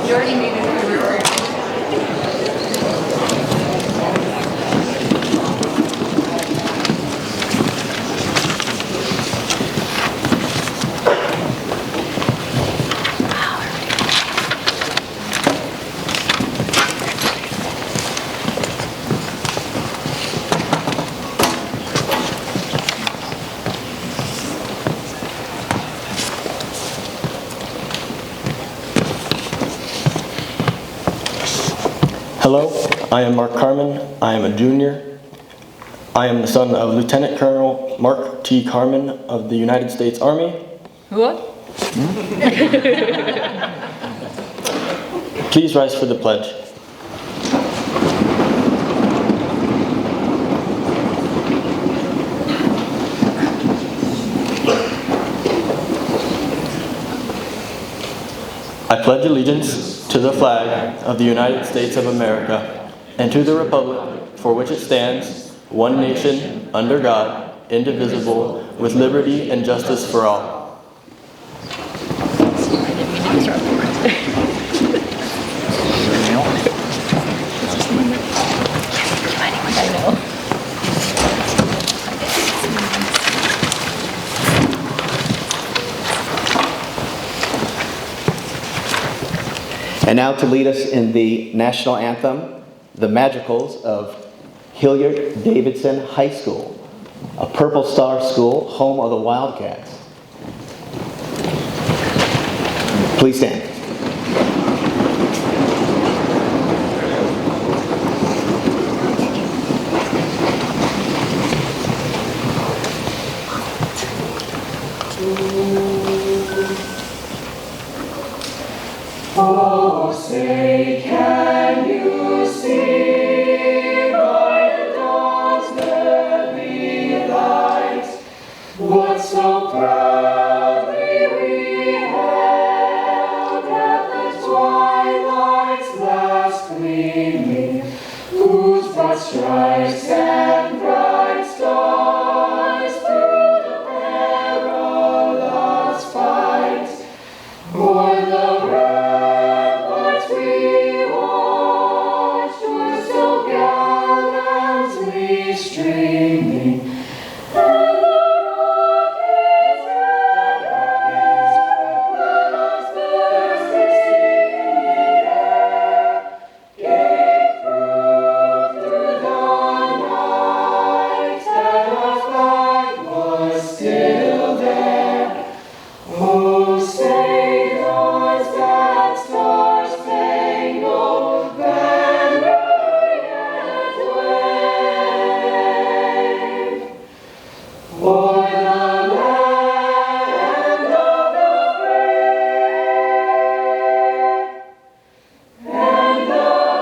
You already made it. Hello, I am Mark Carmen. I am a junior. I am the son of Lieutenant Colonel Mark T. Carmen of the United States Army. What? Please rise for the pledge. I pledge allegiance to the flag of the United States of America and to the republic for which it stands, one nation, under God, indivisible, with liberty and justice for all. And now to lead us in the national anthem, the Madrigals of Hilliard Davidson High School, a Purple Star school, home of the Wildcats. Please stand. Oh, say, can you see by the dawn's early light what so proudly we hailed at the twilight's last gleaming, whose broad stripes and bright stars through the perilous fight o'er the streaming, and the rockets clouds bursting singing air gave proof through the night that our flag was still there. Oh, say does that star-spangled banner yet wave o'er the land of the free and the home of the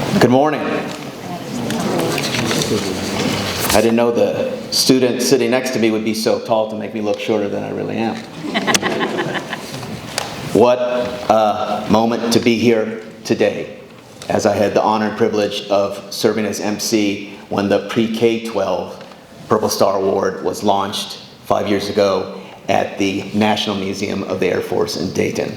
brave? Good morning. I didn't know the student sitting next to me would be so tall to make me look shorter than I really am. What a moment to be here today, as I had the honor and privilege of serving as MC when the Pre-K-12 Purple Star Award was launched 5 years ago at the National Museum of the Air Force in Dayton.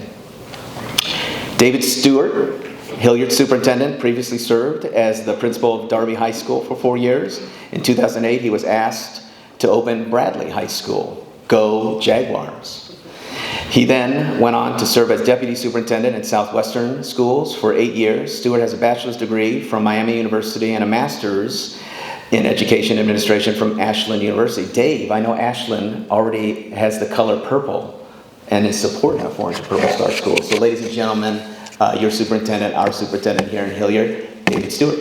David Stewart, Hilliard superintendent, previously served as the principal of Darby High School for 4 years. In 2008, he was asked to open Bradley High School. Go Jaguars. He then went on to serve as deputy superintendent at Southwestern Schools for 8 years. Stewart has a bachelor's degree from Miami University and a master's in education administration from Ashland University. Dave, I know Ashland already has the color purple and is supporting of Orange Purple Star School. So ladies and gentlemen, your superintendent, our superintendent here in Hilliard, David Stewart.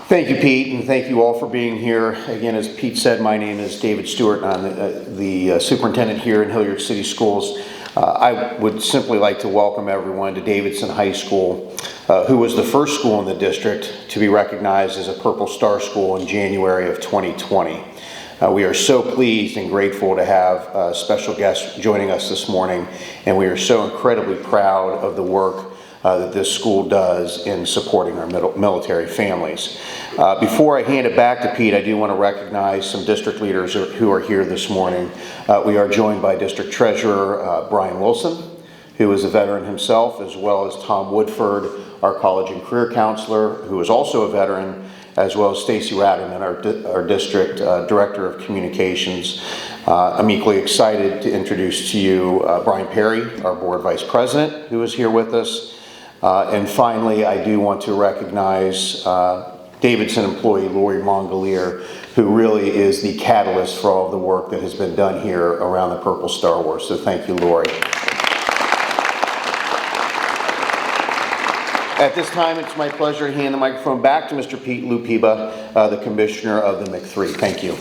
Thank you, Pete, and thank you all for being here. Again, as Pete said, my name is David Stewart, and I'm the superintendent here in Hilliard City Schools. I would simply like to welcome everyone to Davidson High School, who was the first school in the district to be recognized as a Purple Star School in January of 2020. We are so pleased and grateful to have special guests joining us this morning, and we are so incredibly proud of the work that this school does in supporting our military families. Before I hand it back to Pete, I do want to recognize some district leaders who are here this morning. We are joined by District Treasurer Brian Wilson, who is a veteran himself, as well as Tom Woodford, our college and career counselor, who is also a veteran, as well as Stacy Ratterman, our district director of communications. I'm equally excited to introduce to you Brian Perry, our board vice president, who is here with us. And finally, I do want to recognize Davidson employee Lori Mongolier, who really is the catalyst for all of the work that has been done here around the Purple Star Wars. So thank you, Lori. At this time, it's my pleasure to hand the microphone back to Mr. Pete Lupiba, the commissioner of the MIC3. Thank you.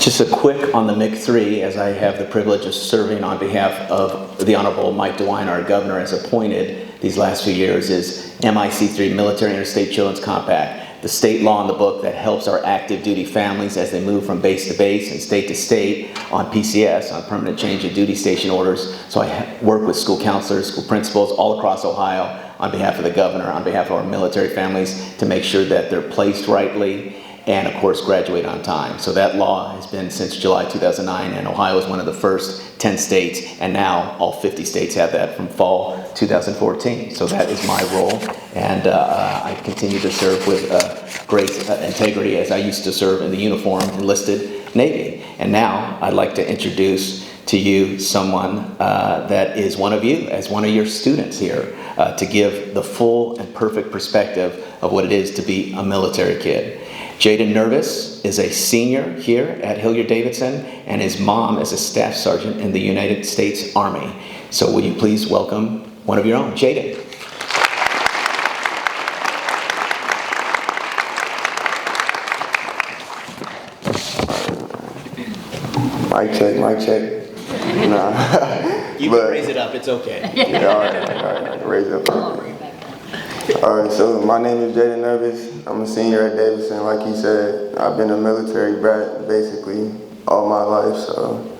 Just a quick on the MIC3, as I have the privilege of serving on behalf of the Honorable Mike DeWine, our governor, as appointed these last few years, is MIC3, Military Interstate Children's Compact, the state law in the book that helps our active duty families as they move from base to base and state to state on PCS, on permanent change of duty station orders. So I work with school counselors, school principals all across Ohio on behalf of the governor, on behalf of our military families, to make sure that they're placed rightly and, of course, graduate on time. So that law has been since July 2009, and Ohio is one of the first 10 states, and now all 50 states have that from fall 2014. So that is my role, and I continue to serve with great integrity, as I used to serve in the uniform enlisted Navy. And now I'd like to introduce to you someone that is one of you, as one of your students here, to give the full and perfect perspective of what it is to be a military kid. Jaden Nervis is a senior here at Hilliard Davidson, and his mom is a staff sergeant in the United States Army. So will you please welcome one of your own, Jaden. Mic check, mic check. Nah. You can raise it up, it's okay. Yeah, all right, raise it up. All right, so my name is Jaden Nervis. I'm a senior at Davidson. Like he said, I've been a military brat basically all my life, so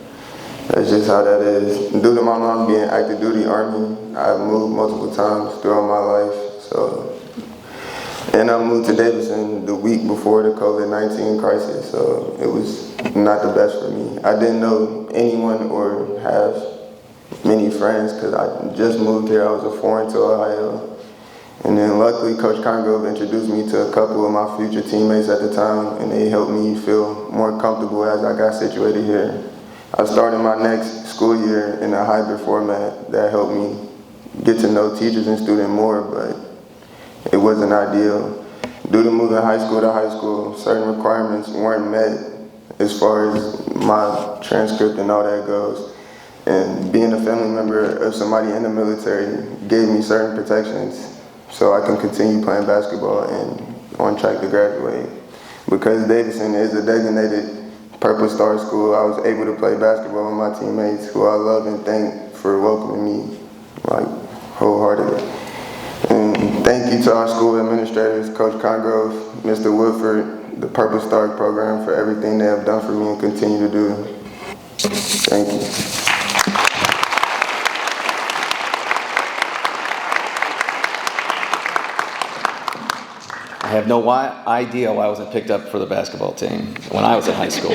that's just how that is. Due to my mom being active duty Army, I've moved multiple times throughout my life, and I moved to Davidson the week before the COVID-19 crisis, so it was not the best for me. I didn't know anyone or have many friends because I just moved here. I was a foreign to Ohio. And then luckily, Coach Congrove introduced me to a couple of my future teammates at the time, and they helped me feel more comfortable as I got situated here. I started my next school year in a hybrid format that helped me get to know teachers and students more, but it wasn't ideal. Due to moving high school to high school, certain requirements weren't met as far as my transcript and all that goes. And being a family member of somebody in the military gave me certain protections so I can continue playing basketball and on track to graduate. Because Davidson is a designated Purple Star school, I was able to play basketball with my teammates, who I love and thank for welcoming me, like, wholeheartedly. And thank you to our school administrators, Coach Congrove, Mr. Woodford, the Purple Star program, for everything they have done for me and continue to do. Thank you. I have no idea why I wasn't picked up for the basketball team when I was in high school.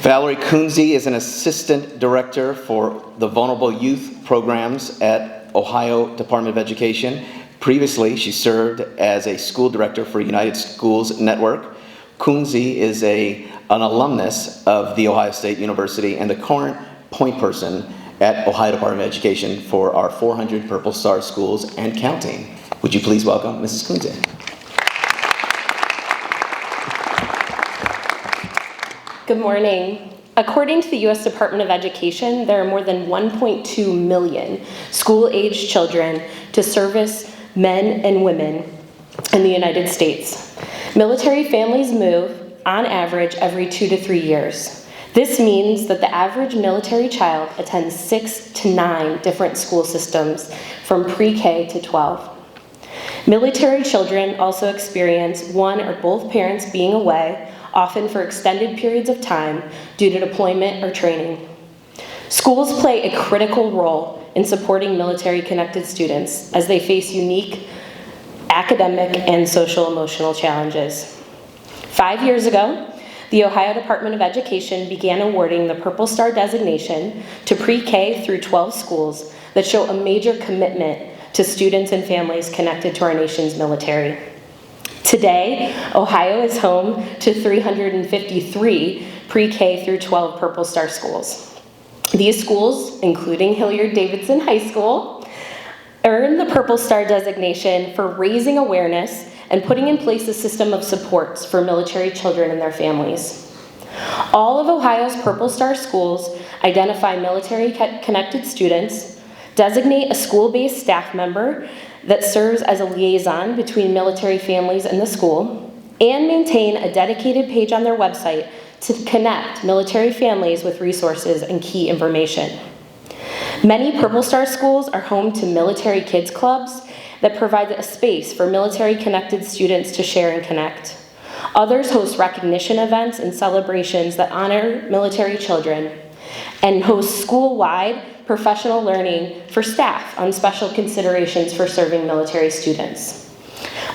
Valerie Kunze is an assistant director for the vulnerable youth programs at Ohio Department of Education. Previously, she served as a school director for United Schools Network. Kunze is an alumnus of The Ohio State University and the current point person at Ohio Department of Education for our 400 Purple Star schools and counting. Would you please welcome Mrs. Kunze? Good morning. According to the U.S. Department of Education, there are more than 1.2 million school-aged children to service men and women in the United States. Military families move, on average, every 2 to 3 years. This means that the average military child attends 6 to 9 different school systems from pre-K to 12. Military children also experience one or both parents being away, often for extended periods of time due to deployment or training. Schools play a critical role in supporting military-connected students as they face unique academic and social-emotional challenges. 5 years ago, the Ohio Department of Education began awarding the Purple Star designation to pre-K through 12 schools that show a major commitment to students and families connected to our nation's military. Today, Ohio is home to 353 pre-K through 12 Purple Star schools. These schools, including Hilliard Davidson High School, earn the Purple Star designation for raising awareness and putting in place a system of supports for military children and their families. All of Ohio's Purple Star schools identify military-connected students, designate a school-based staff member that serves as a liaison between military families and the school, and maintain a dedicated page on their website to connect military families with resources and key information. Many Purple Star schools are home to military kids clubs that provide a space for military-connected students to share and connect. Others host recognition events and celebrations that honor military children, and host school-wide professional learning for staff on special considerations for serving military students.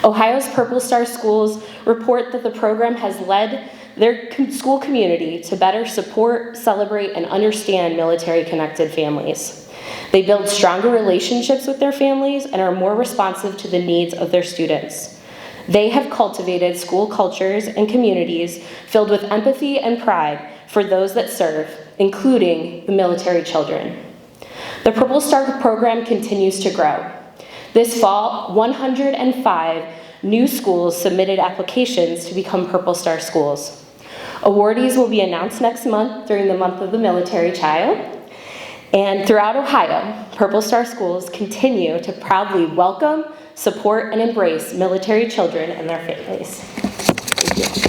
Ohio's Purple Star schools report that the program has led their school community to better support, celebrate, and understand military-connected families. They build stronger relationships with their families and are more responsive to the needs of their students. They have cultivated school cultures and communities filled with empathy and pride for those that serve, including the military children. The Purple Star program continues to grow. This fall, 105 new schools submitted applications to become Purple Star schools. Awardees will be announced next month during the month of the military child. And throughout Ohio, Purple Star schools continue to proudly welcome, support, and embrace military children and their families. Thank you.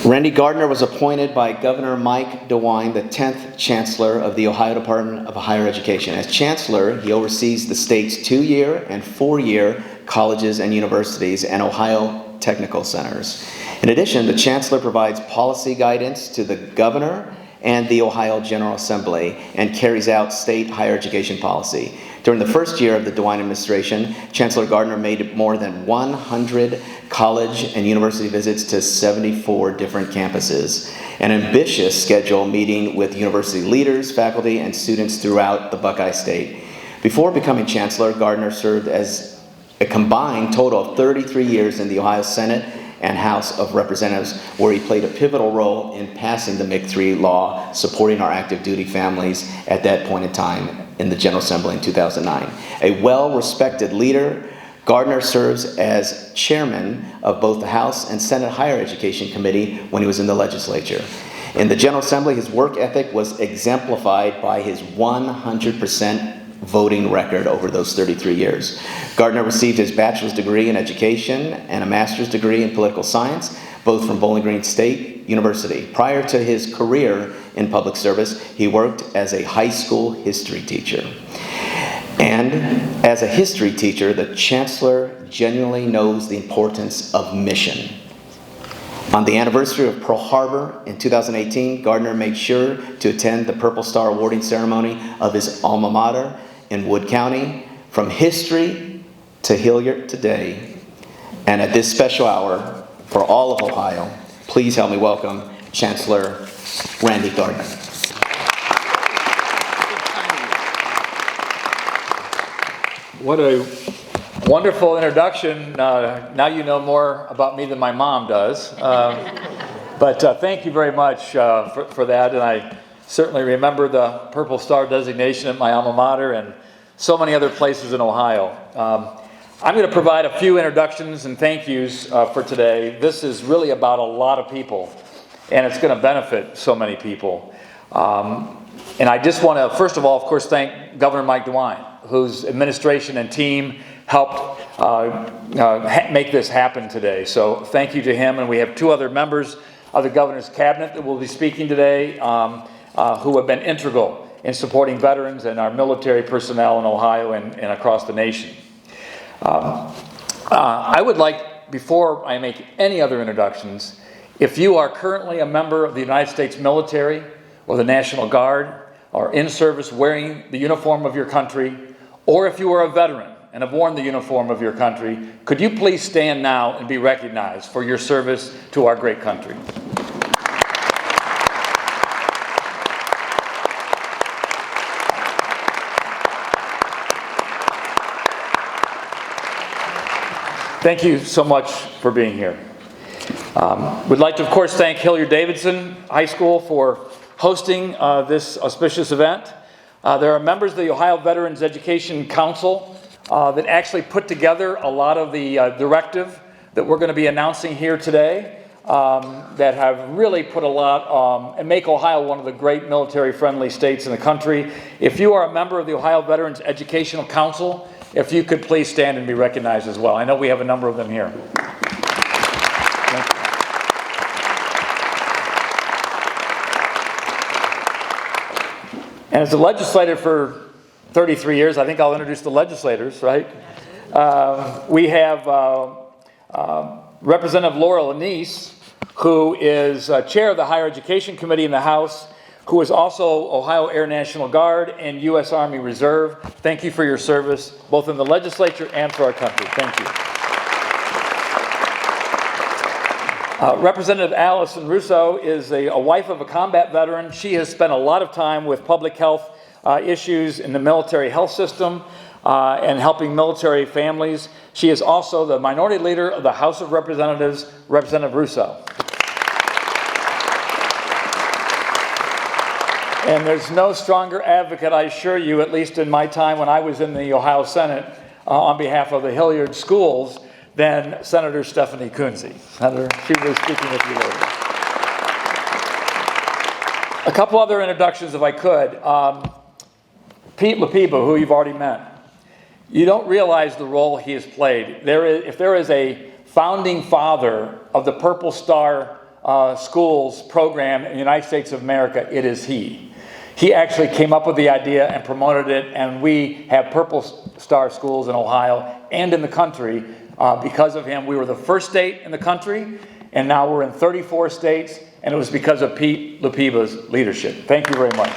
Randy Gardner was appointed by Governor Mike DeWine the 10th Chancellor of the Ohio Department of Higher Education. As Chancellor, he oversees the state's 2-year and 4-year colleges and universities and Ohio technical centers. In addition, the Chancellor provides policy guidance to the Governor and the Ohio General Assembly and carries out state higher education policy. During the first year of the DeWine administration, Chancellor Gardner made more than 100 college and university visits to 74 different campuses, an ambitious schedule meeting with university leaders, faculty, and students throughout the Buckeye State. Before becoming Chancellor, Gardner served as a combined total of 33 years in the Ohio Senate and House of Representatives, where he played a pivotal role in passing the MIC-3 law, supporting our active duty families at that point in time in the General Assembly in 2009. A well-respected leader, Gardner serves as chairman of both the House and Senate Higher Education Committee when he was in the legislature. In the General Assembly, his work ethic was exemplified by his 100% voting record over those 33 years. Gardner received his bachelor's degree in education and a master's degree in political science, both from Bowling Green State University. Prior to his career in public service, he worked as a high school history teacher. And as a history teacher, the Chancellor genuinely knows the importance of mission. On the anniversary of Pearl Harbor in 2018, Gardner made sure to attend the Purple Star awarding ceremony of his alma mater in Wood County, from history to Hilliard today. And at this special hour, for all of Ohio, please help me welcome Chancellor Randy Gardner. What a wonderful introduction. Now you know more about me than my mom does. But thank you very much for that. And I certainly remember the Purple Star designation at my alma mater and so many other places in Ohio. I'm going to provide a few introductions and thank yous for today. This is really about a lot of people, and it's going to benefit so many people. And I just want to, first of all, of course, thank Governor Mike DeWine, whose administration and team helped make this happen today. So thank you to him, and we have two other members of the governor's cabinet that will be speaking today who have been integral in supporting veterans and our military personnel in Ohio and across the nation. I would like, before I make any other introductions, if you are currently a member of the United States military or the National Guard or in service wearing the uniform of your country, or if you are a veteran and have worn the uniform of your country, could you please stand now and be recognized for your service to our great country? Thank you so much for being here. We'd like to, of course, thank Hilliard Davidson High School for hosting this auspicious event. There are members of the Ohio Veterans Education Council that actually put together a lot of the directive that we're going to be announcing here today that have really put a lot and make Ohio one of the great military-friendly states in the country. If you are a member of the Ohio Veterans Educational Council, if you could please stand and be recognized as well. I know we have a number of them here. And as a legislator for 33 years, I think I'll introduce the legislators, right? We have Representative Laura Lanise, who is chair of the Higher Education Committee in the House, who is also Ohio Air National Guard and U.S. Army Reserve. Thank you for your service, both in the legislature and for our country. Thank you. Representative Allison Russo is a wife of a combat veteran. She has spent a lot of time with public health issues in the military health system and helping military families. She is also the minority leader of the House of Representatives, Representative Russo. And there's no stronger advocate, I assure you, at least in my time when I was in the Ohio Senate on behalf of the Hilliard schools, than Senator Stephanie Kunze. Senator, she will be speaking with you later. A couple other introductions, if I could. Pete Lapiba, who you've already met. You don't realize the role he has played. If there is a founding father of the Purple Star Schools program in the United States of America, it is he. He actually came up with the idea and promoted it, and we have Purple Star schools in Ohio and in the country. Because of him, we were the first state in the country, and now we're in 34 states, and it was because of Pete Lapiba's leadership. Thank you very much.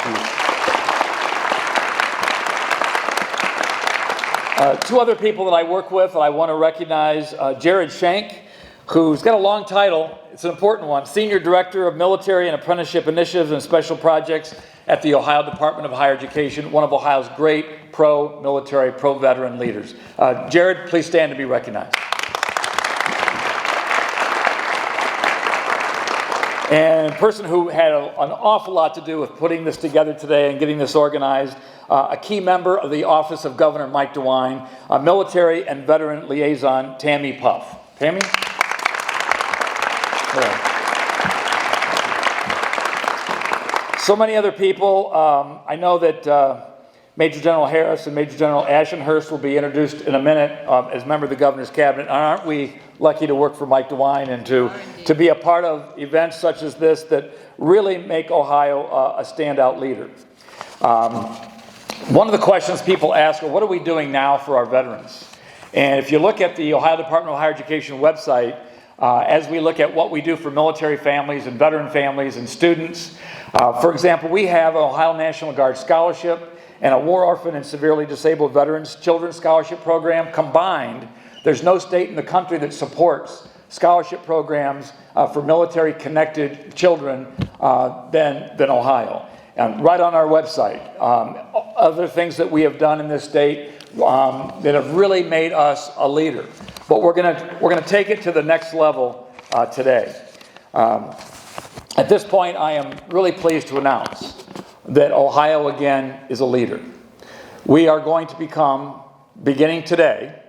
Two other people that I work with that I want to recognize, Jared Shank, who's got a long title. It's an important one. Senior Director of Military and Apprenticeship Initiatives and Special Projects at the Ohio Department of Higher Education, one of Ohio's great pro-military, pro-veteran leaders. Jared, please stand to be recognized. And a person who had an awful lot to do with putting this together today and getting this organized, a key member of the Office of Governor Mike DeWine, Military and Veteran Liaison Tammy Puff. Tammy? Yeah. So many other people. I know that Major General Harris and Major General Ashenhurst will be introduced in a minute as member of the governor's cabinet. And aren't we lucky to work for Mike DeWine and to be a part of events such as this that really make Ohio a standout leader? One of the questions people ask are, what are we doing now for our veterans? And if you look at the Ohio Department of Higher Education website, as we look at what we do for military families and veteran families and students. For example, we have an Ohio National Guard Scholarship and a War Orphan and Severely Disabled Veterans Children's Scholarship Program. Combined, there's no state in the country that supports scholarship programs for military-connected children than Ohio. And right on our website, other things that we have done in this state that have really made us a leader. But we're gonna take it to the next level today. At this point, I am really pleased to announce that Ohio again is a leader. We are going to become, beginning today,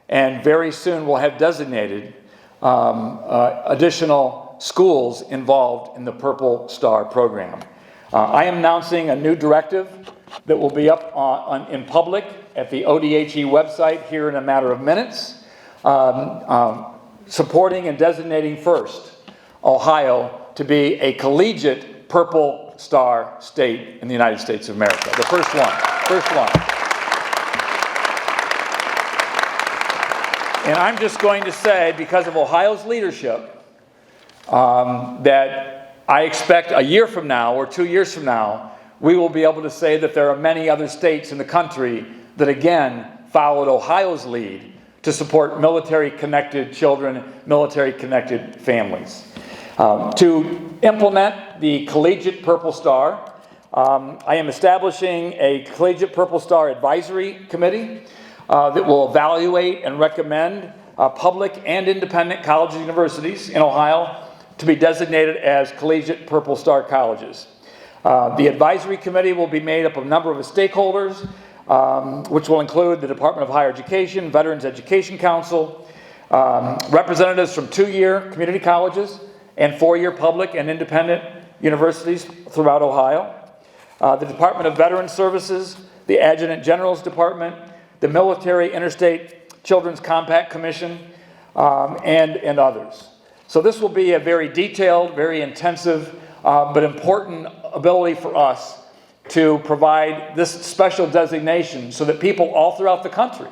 and very soon we'll have designated additional schools involved in the Purple Star program. I am announcing a new directive that will be up in public at the ODHE website here in a matter of minutes, supporting and designating first Ohio to be a collegiate Purple Star state in the United States of America. The first one. And I'm just going to say, because of Ohio's leadership, that I expect a year from now or 2 years from now, we will be able to say that there are many other states in the country that again followed Ohio's lead to support military-connected children, military-connected families. To implement the Collegiate Purple Star, I am establishing a Collegiate Purple Star Advisory Committee that will evaluate and recommend public and independent colleges and universities in Ohio to be designated as Collegiate Purple Star colleges. The advisory committee will be made up of a number of stakeholders, which will include the Department of Higher Education, Veterans Education Council, representatives from 2-year community colleges and 4-year public and independent universities throughout Ohio, the Department of Veterans Services, the Adjutant General's Department, the Military Interstate Children's Compact Commission, and others. So this will be a very detailed, very intensive, but important ability for us to provide this special designation so that people all throughout the country,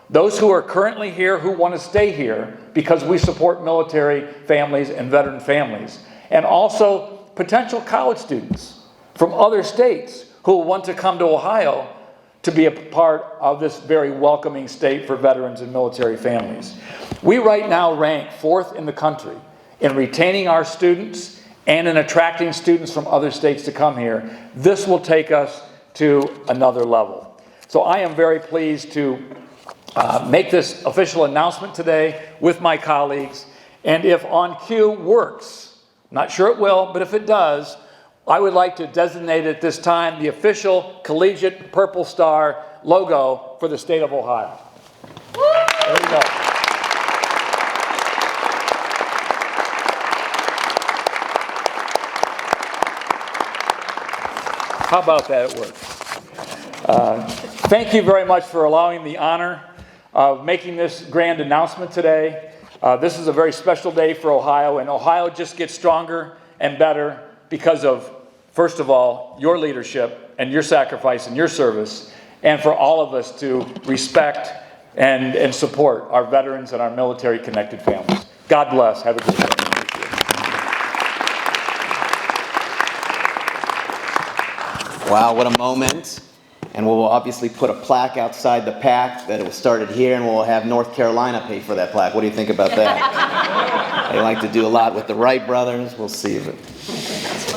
those who are currently here, who want to stay here because we support military families and veteran families, and also potential college students from other states who will want to come to Ohio to be a part of this very welcoming state for veterans and military families. We right now rank 4th in the country in retaining our students and in attracting students from other states to come here. This will take us to another level. So I am very pleased to make this official announcement today with my colleagues. And if on cue works, not sure it will, but if it does, I would like to designate at this time the official Collegiate Purple Star logo for the state of Ohio. There you go. How about that? It works. Thank you very much for allowing the honor of making this grand announcement today. This is a very special day for Ohio, and Ohio just gets stronger and better because of, first of all, your leadership and your sacrifice and your service, and for all of us to respect and support our veterans and our military-connected families. God bless. Have a good day. Wow, what a moment. And we'll obviously put a plaque outside the PAC that it was started here, and we'll have North Carolina pay for that plaque. What do you think about that? They like to do a lot with the Wright brothers. We'll see.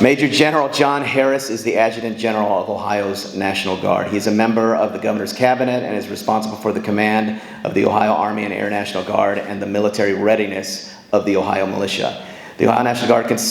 Major General John Harris is the Adjutant General of Ohio's National Guard. He is a member of the Governor's Cabinet and is responsible for the command of the Ohio Army and Air National Guard and the military readiness of the Ohio Militia. The Ohio National Guard consists